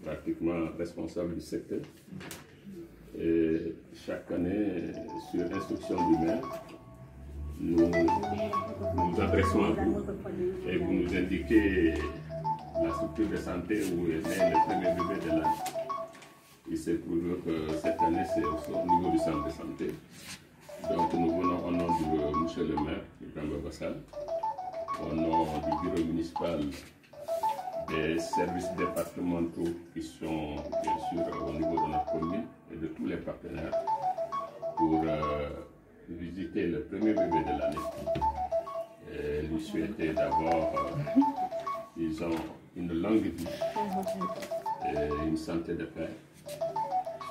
pratiquement responsable du secteur. Et chaque année, sur instruction du maire, nous nous adressons à vous et vous nous indiquez la structure de santé où est né le premier bébé de l'année. Il s'est trouvé que cette année, c'est au niveau du centre de santé. Donc nous venons au nom de monsieur le maire, Ibrahima Bassal, au nom du bureau municipal, des services départementaux qui sont bien sûr au niveau de notre commune et de tous les partenaires pour visiter le premier bébé de l'année et lui souhaiter d'abord, disons, une longue vie et une santé de père,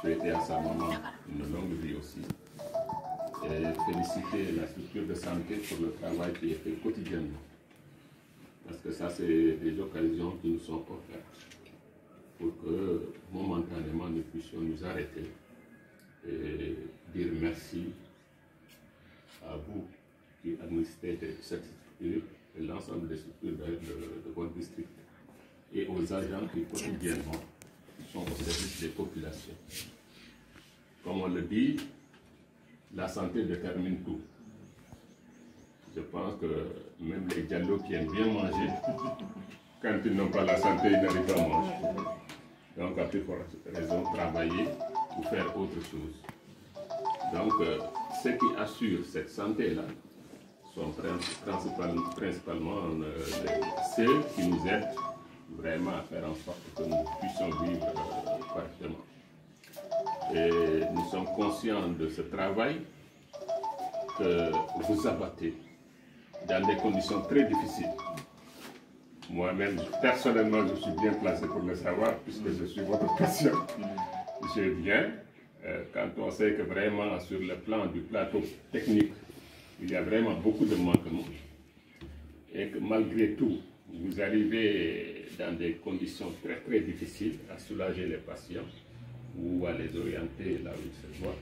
souhaiter à sa maman une longue vie aussi et féliciter la structure de santé pour le travail qui est fait quotidiennement. Parce que ça, c'est des occasions qui nous sont offertes pour que momentanément nous puissions nous arrêter et dire merci à vous qui administrez cette structure et l'ensemble des structures de votre district et aux agents qui quotidiennement sont au service des populations. Comme on le dit, la santé détermine tout. Je pense que même les diallos qui aiment bien manger, quand ils n'ont pas la santé, ils n'arrivent pas à manger. Donc, à plus forte raison, travailler ou faire autre chose. Donc, ceux qui assurent cette santé-là sont principalement ceux qui nous aident vraiment à faire en sorte que nous puissions vivre correctement. Et nous sommes conscients de ce travail que vous abattez dans des conditions très difficiles. Moi-même, personnellement, je suis bien placé pour le savoir, puisque je suis votre patient. Je viens, quand on sait que vraiment, sur le plan du plateau technique, il y a vraiment beaucoup de manquements, et que malgré tout, vous arrivez dans des conditions très très difficiles à soulager les patients, ou à les orienter là où ils se voient.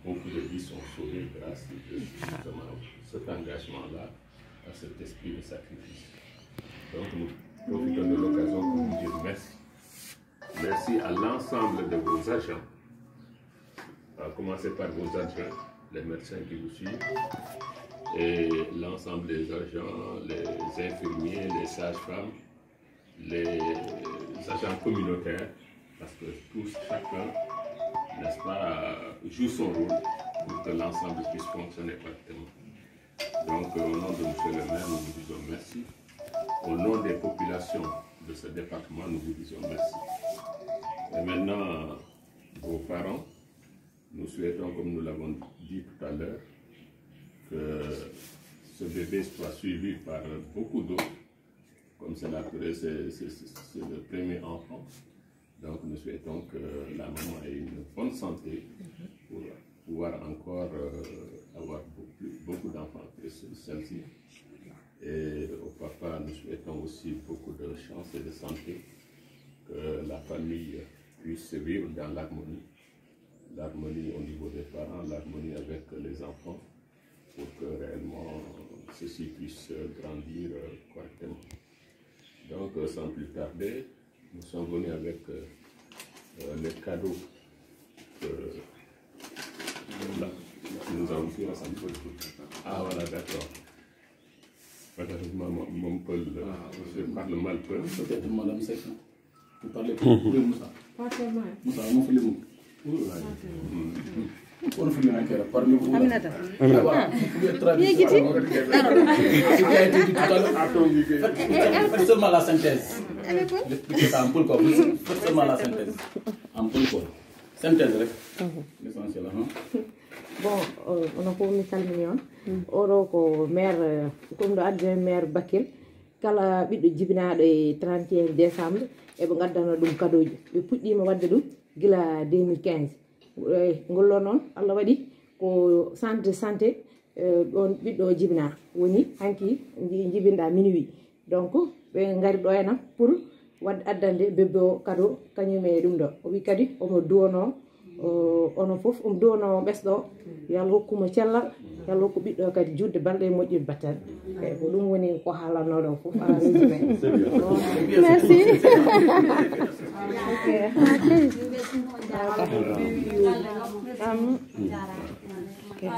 Beaucoup de vies sont sauvées grâce justement à cet engagement-là, à cet esprit de sacrifice. Donc nous profitons de l'occasion pour vous dire merci. Merci à l'ensemble de vos agents, à commencer par vos adjoints, les médecins qui vous suivent, et l'ensemble des agents, les infirmiers, les sages-femmes, les agents communautaires, parce que tous, chacun, n'est-ce pas, joue son rôle pour que l'ensemble puisse fonctionner correctement. Donc, au nom de M. le maire, nous vous disons merci. Au nom des populations de ce département, nous vous disons merci. Et maintenant, vos parents, nous souhaitons, comme nous l'avons dit tout à l'heure, que ce bébé soit suivi par beaucoup d'autres, comme c'est le premier enfant. Donc nous souhaitons que la maman ait une bonne santé pour pouvoir encore avoir beaucoup d'enfants que celle-ci. Et au papa, nous souhaitons aussi beaucoup de chance et de santé, que la famille puisse vivre dans l'harmonie. L'harmonie au niveau des parents, l'harmonie avec les enfants, pour que réellement ceux-ci puissent grandir correctement. Donc sans plus tarder, nous sommes venus avec les cadeaux que nous avons fait ensemble. Ah voilà, d'accord. Malheureusement, mon Paul, je parle mal peu. Peut-être Madame Seck, vous parlez pour Moussa. Pas tellement. Moussa, on fait le mot. On fait le mot. Parlez-vous. Aminata. Vous pouvez traduire ce qui a été dit tout à l'heure. Faites seulement la synthèse. Expliquez ça en poule quoi. Faites seulement la synthèse. En poule quoi. Synthèse, l'essentiel. Bon, on a pour Michel Mignon. Oro ko maire, comme le adjoint maire Bakel. Kala ɓiɗɗo jibinaɗo e 31 décembre eɓe gaddano ɗum cadeau ji ɓe puɗɗima wadde ɗum gila 2015 ngollo noon Allah waɗi ko centre de santé ɗon ɓiɗɗo jibina woni hanki jibinɗa minuit donc ɓe gari ɗo henam pour wadde addande bébé o cadeau kañum e ɗum ɗo o wi kadi omo duwono onon fof duwono ɓesɗo yo Allah hokkuma cellal yo Allah hokku ɓiɗɗo kadi judde balɗe e moƴƴude battane eyi ko ɗum woni ko haalannoɗo fof en résumé. Merci. Okay.